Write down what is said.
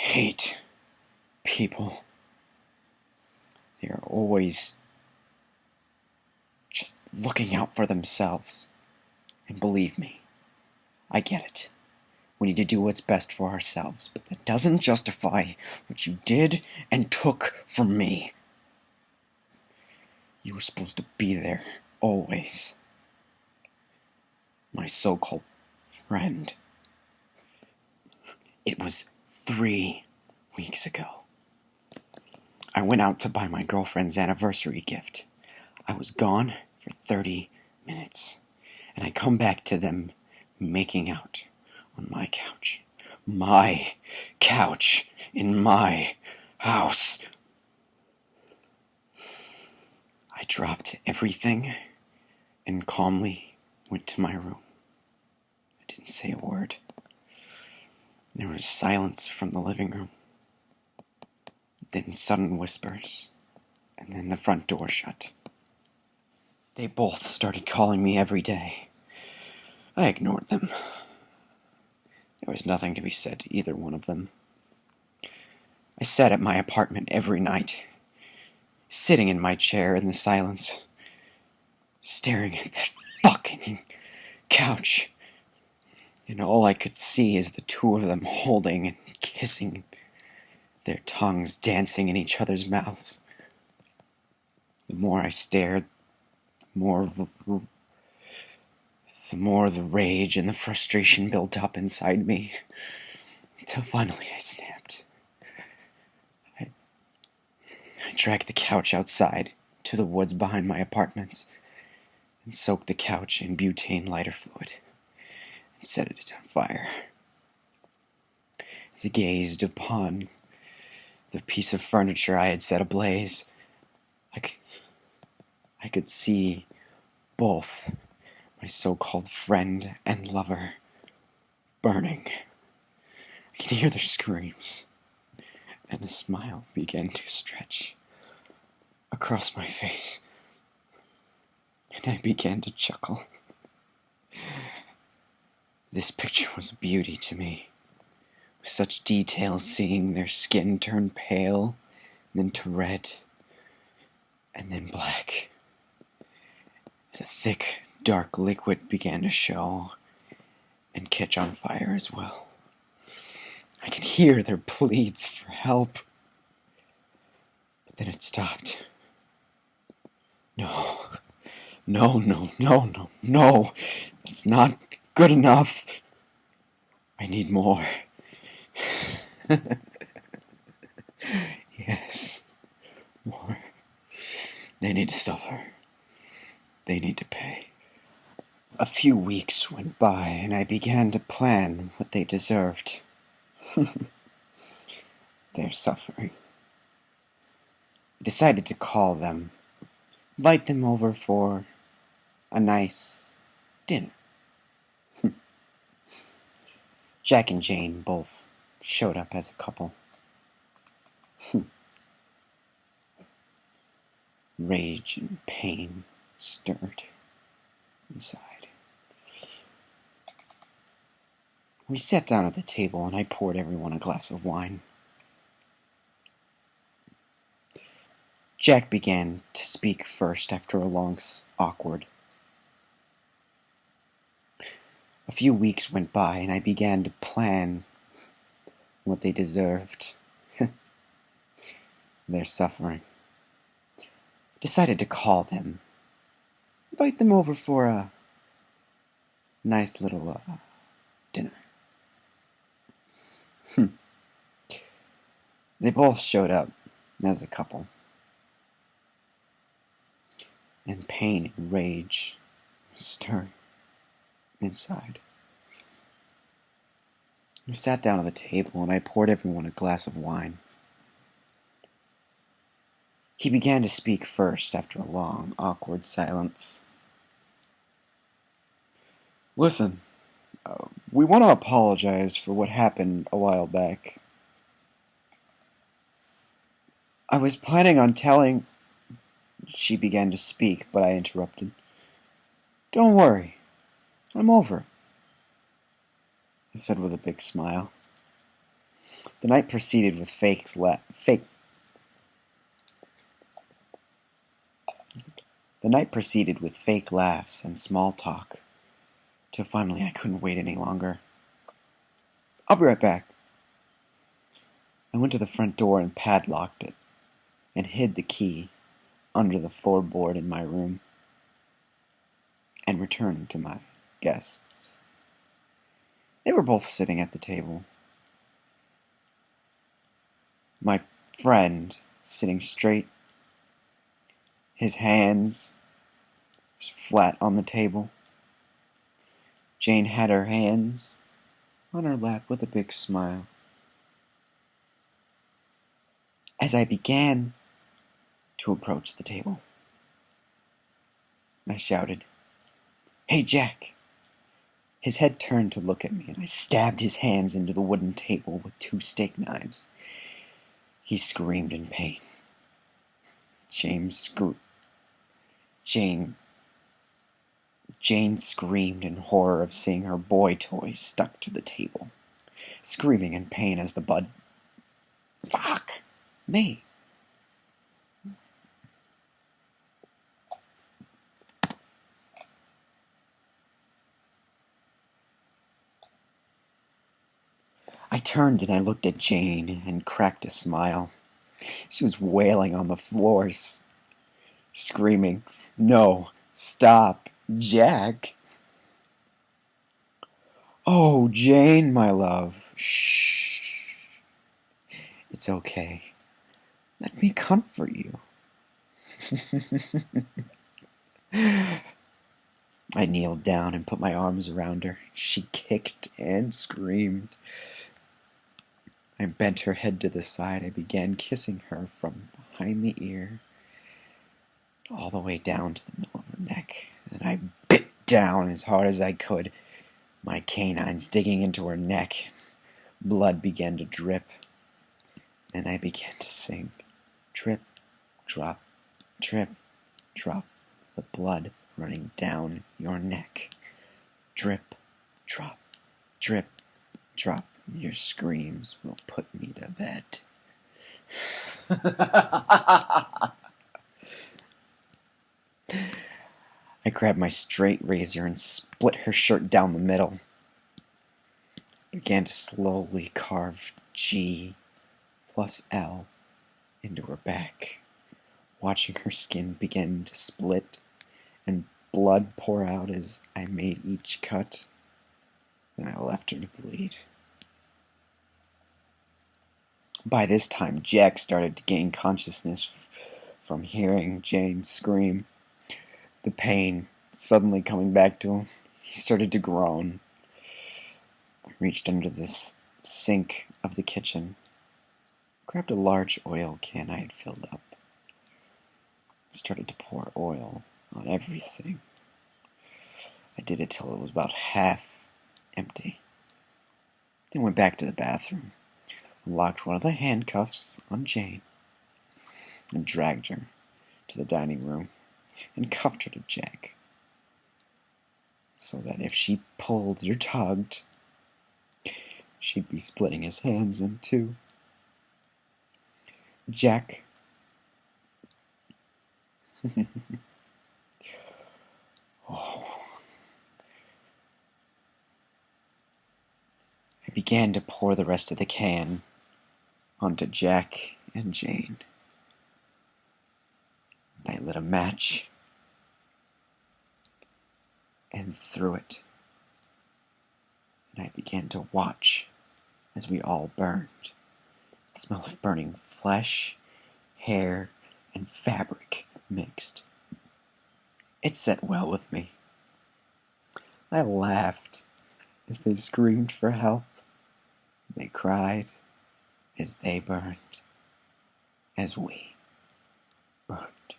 hate people. They are always just looking out for themselves. And believe me, I get it. We need to do what's best for ourselves, but that doesn't justify what you did and took from me. You were supposed to be there, always. My so-called friend. It was 3 weeks ago. I went out to buy my girlfriend's anniversary gift. I was gone for 30 minutes, and I come back to them making out on my couch. My couch in my house. I dropped everything and calmly went to my room. I didn't say a word. There was silence from the living room. Then sudden whispers, and then the front door shut. They both started calling me every day. I ignored them. There was nothing to be said to either one of them. I sat at my apartment every night, sitting in my chair in the silence, staring at that fucking couch. And all I could see is the two of them holding and kissing, their tongues dancing in each other's mouths. The more I stared, the more the rage and the frustration built up inside me, until finally I snapped. I dragged the couch outside to the woods behind my apartments and soaked the couch in butane lighter fluid and set it on fire. As I gazed upon the piece of furniture I had set ablaze, I could see both my so-called friend and lover burning. I could hear their screams, and a smile began to stretch across my face, and I began to chuckle. This picture was a beauty to me, with such detail, seeing their skin turn pale, then to red, and then black. As a thick, dark liquid began to show and catch on fire as well. I could hear their pleads for help, but then it stopped. No, it's not good enough. I need more. Yes, more. They need to suffer. They need to pay. A few weeks went by, and I began to plan what they deserved. Their suffering. I decided to call them, invite them over for a nice dinner. Jack and Jane both showed up as a couple. Rage and pain stirred inside. We sat down at the table, and I poured everyone a glass of wine. Jack began to speak first after a long, awkward. A few weeks went by, and I began to plan what they deserved. Their suffering. I decided to call them, invite them over for a nice little dinner. They both showed up as a couple, and pain and rage stirred inside. We sat down at the table, and I poured everyone a glass of wine. He began to speak first after a long, awkward silence. Listen, we want to apologize for what happened a while back. I was planning on telling... She began to speak, but I interrupted. Don't worry. I'm over it, I said with a big smile. The night proceeded with fake laughs and small talk, till finally I couldn't wait any longer. "I'll be right back." I went to the front door and padlocked it, and hid the key under the floorboard in my room, and returned to my guests. They were both sitting at the table. My friend sitting straight, his hands flat on the table. Jane had her hands on her lap with a big smile. As I began to approach the table, I shouted, "Hey, Jack!" His head turned to look at me, and I stabbed his hands into the wooden table with 2 steak knives. He screamed in pain. Jane screamed in horror of seeing her boy toy stuck to the table, screaming in pain as the blood... Fuck me! I turned and I looked at Jane and cracked a smile. She was wailing on the floors, screaming, "No, stop, Jack." "Oh, Jane, my love, shh. It's okay. Let me comfort you." I kneeled down and put my arms around her. She kicked and screamed. I bent her head to the side. I began kissing her from behind the ear, all the way down to the middle of her neck. And I bit down as hard as I could, my canines digging into her neck. Blood began to drip. Then I began to sing. Drip, drop, drip, drop, the blood running down your neck. Drip, drop, drip, drop. Your screams will put me to bed. I grabbed my straight razor and split her shirt down the middle. Began to slowly carve G plus L into her back, watching her skin begin to split and blood pour out as I made each cut. Then I left her to bleed. By this time, Jack started to gain consciousness from hearing Jane scream. The pain suddenly coming back to him, he started to groan. I reached under this sink of the kitchen, grabbed a large oil can I had filled up, started to pour oil on everything. I did it till it was about half empty. Then went back to the bathroom, unlocked one of the handcuffs on Jane, and dragged her to the dining room and cuffed her to Jack, so that if she pulled or tugged, she'd be splitting his hands in two. Jack oh. I began to pour the rest of the can onto Jack and Jane. And I lit a match and threw it. And I began to watch as we all burned. The smell of burning flesh, hair, and fabric mixed. It set well with me. I laughed as they screamed for help. They cried as they burned, as we burned.